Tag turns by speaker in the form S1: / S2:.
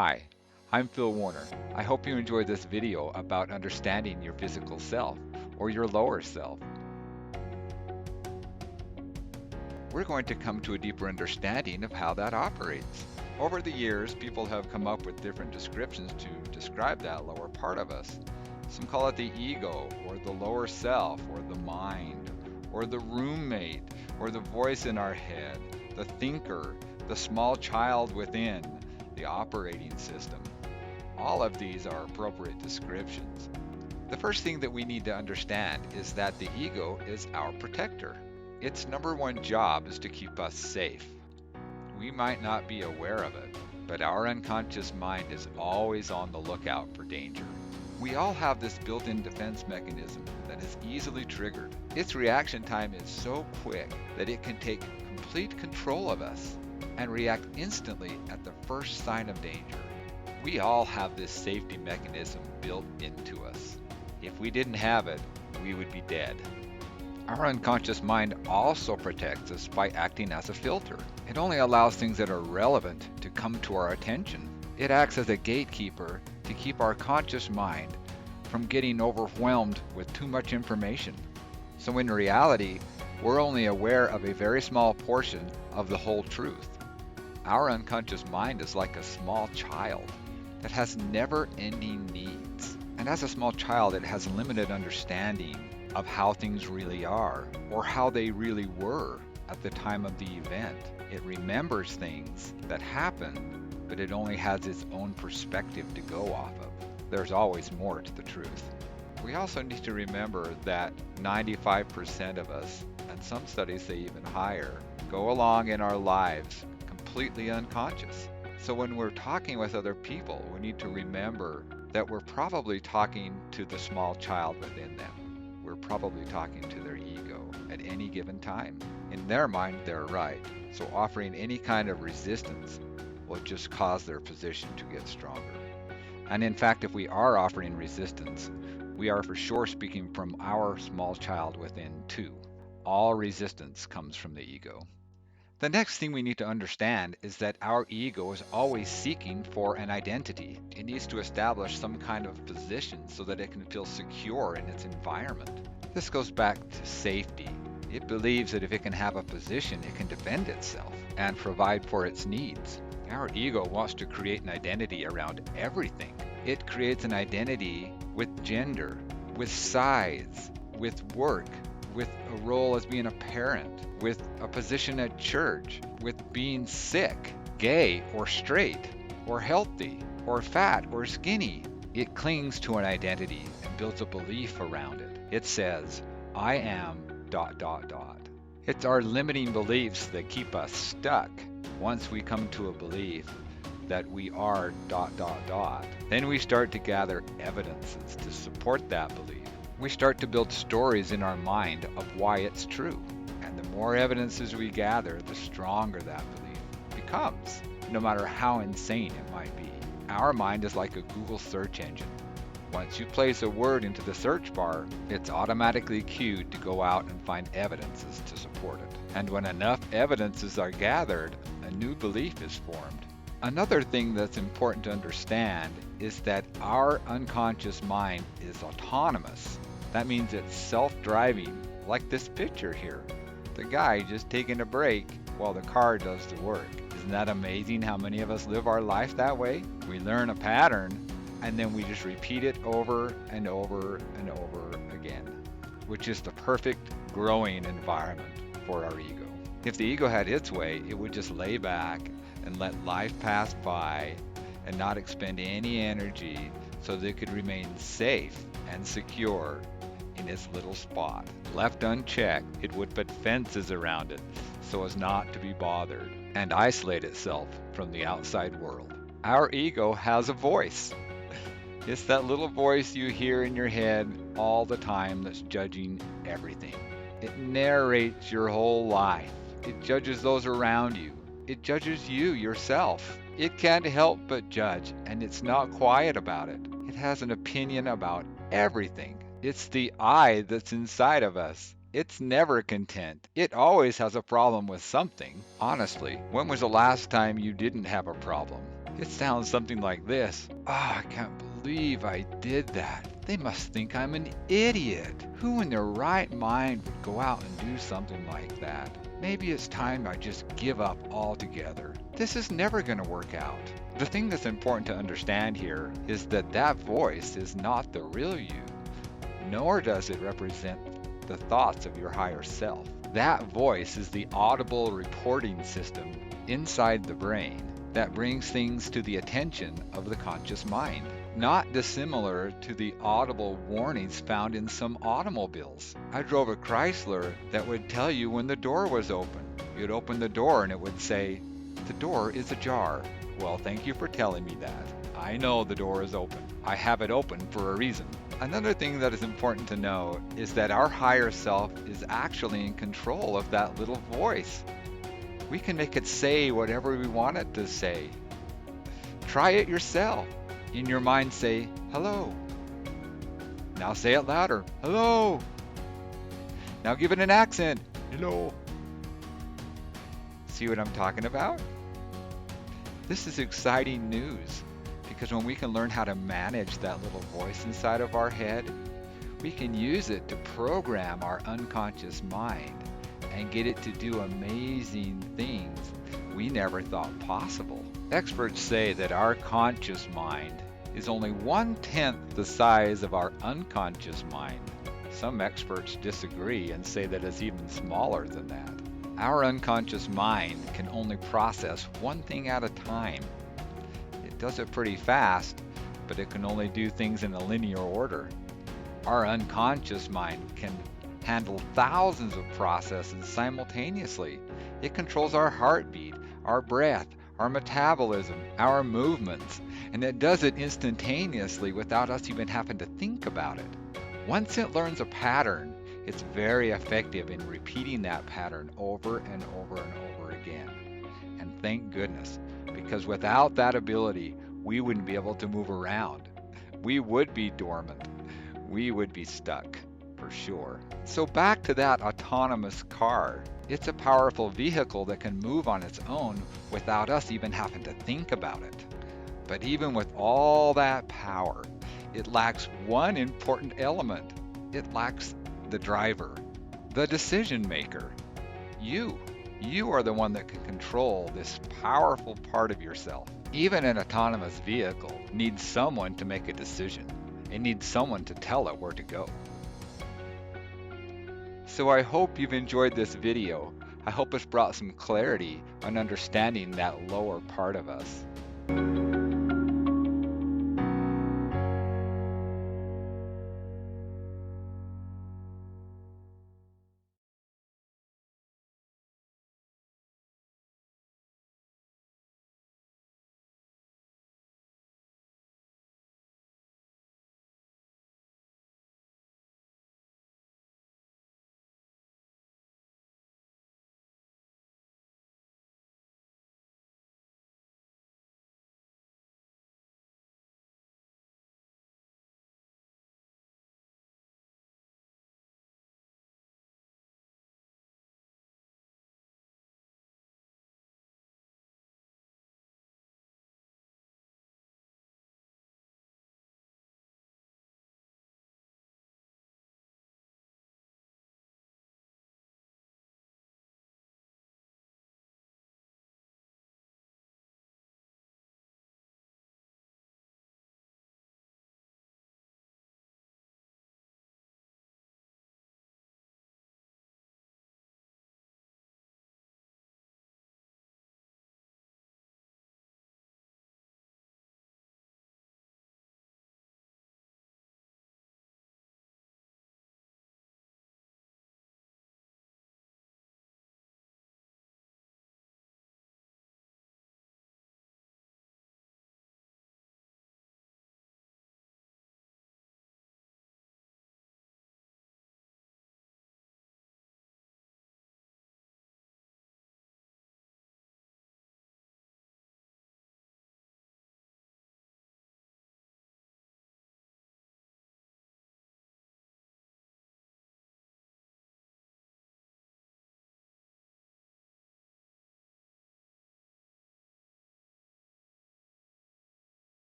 S1: Hi, I'm Phil Warner. I hope you enjoyed this video about understanding your physical self or your lower self. We're going to come to a deeper understanding of how that operates. Over the years, people have come up with different descriptions to describe that lower part of us. Some call it the ego, or the lower self, or the mind, or the roommate, or the voice in our head, the thinker, the small child within, the operating system. All of these are appropriate descriptions. The first thing that we need to understand is that the ego is our protector. Its number one job is to keep us safe. We might not be aware of it, but our unconscious mind is always on the lookout for danger. We all have this built-in defense mechanism that is easily triggered. Its reaction time is so quick that it can take complete control of us and react instantly at the first sign of danger. We all have this safety mechanism built into us. If we didn't have it, we would be dead. Our unconscious mind also protects us by acting as a filter. It only allows things that are relevant to come to our attention. It acts as a gatekeeper to keep our conscious mind from getting overwhelmed with too much information. So in reality, we're only aware of a very small portion of the whole truth. Our unconscious mind is like a small child that has never-ending needs. And as a small child, it has limited understanding of how things really are, or how they really were at the time of the event. It remembers things that happened, but it only has its own perspective to go off of. There's always more to the truth. We also need to remember that 95% of us, and some studies say even higher, go along in our lives completely unconscious. So when we're talking with other people, we need to remember that we're probably talking to the small child within them. We're probably talking to their ego at any given time. In their mind, they're right. So offering any kind of resistance will just cause their position to get stronger. And in fact, if we are offering resistance, we are for sure speaking from our small child within too. All resistance comes from the ego. The next thing we need to understand is that our ego is always seeking for an identity. It needs to establish some kind of position so that it can feel secure in its environment. This goes back to safety. It believes that if it can have a position, it can defend itself and provide for its needs. Our ego wants to create an identity around everything. It creates an identity with gender, with size, with work, with a role as being a parent, with a position at church, with being sick, gay or straight, or healthy, or fat or skinny. It clings to an identity and builds a belief around it. It says, I am ... It's our limiting beliefs that keep us stuck. Once we come to a belief that we are ... then we start to gather evidences to support that belief. We start to build stories in our mind of why it's true. And the more evidences we gather, the stronger that belief becomes, no matter how insane it might be. Our mind is like a Google search engine. Once you place a word into the search bar, it's automatically cued to go out and find evidences to support it. And when enough evidences are gathered, a new belief is formed. Another thing that's important to understand is that our unconscious mind is autonomous. That means it's self-driving, like this picture here. The guy just taking a break while the car does the work. Isn't that amazing how many of us live our life that way? We learn a pattern and then we just repeat it over and over and over again, which is the perfect growing environment for our ego. If the ego had its way, it would just lay back and let life pass by and not expend any energy so that it could remain safe and secure in its little spot. Left unchecked, it would put fences around it so as not to be bothered and isolate itself from the outside world. Our ego has a voice. It's that little voice you hear in your head all the time that's judging everything. It narrates your whole life. It judges those around you. It judges you yourself. It can't help but judge, and it's not quiet about it. It has an opinion about everything. It's the I that's inside of us. It's never content. It always has a problem with something. Honestly, when was the last time you didn't have a problem? It sounds something like this. I can't believe I did that. They must think I'm an idiot. Who in their right mind would go out and do something like that? Maybe it's time I just give up altogether. This is never going to work out. The thing that's important to understand here is that that voice is not the real you, nor does it represent the thoughts of your higher self. That voice is the audible reporting system inside the brain that brings things to the attention of the conscious mind, not dissimilar to the audible warnings found in some automobiles. I drove a Chrysler that would tell you when the door was open. You'd open the door and it would say, "The door is ajar." Well, thank you for telling me that. I know the door is open. I have it open for a reason. Another thing that is important to know is that our higher self is actually in control of that little voice. We can make it say whatever we want it to say. Try it yourself. In your mind, say, "Hello." Now say it louder. "Hello." Now give it an accent. "Hello." See what I'm talking about? This is exciting news, because when we can learn how to manage that little voice inside of our head, we can use it to program our unconscious mind and get it to do amazing things we never thought possible. Experts say that our conscious mind is only 1/10 the size of our unconscious mind. Some experts disagree and say that it's even smaller than that. Our unconscious mind can only process one thing at a time. It does it pretty fast, but it can only do things in a linear order. Our unconscious mind can handle thousands of processes simultaneously. It controls our heartbeat, our breath, our metabolism, our movements, and it does it instantaneously without us even having to think about it. Once it learns a pattern, it's very effective in repeating that pattern over and over and over again. And thank goodness, because without that ability, we wouldn't be able to move around. We would be dormant. We would be stuck, for sure. So back to that autonomous car. It's a powerful vehicle that can move on its own without us even having to think about it. But even with all that power, it lacks one important element. It lacks the driver, the decision maker. You are the one that can control this powerful part of yourself. Even an autonomous vehicle needs someone to make a decision. It needs someone to tell it where to go. So I hope you've enjoyed this video. I hope it's brought some clarity on understanding that lower part of us.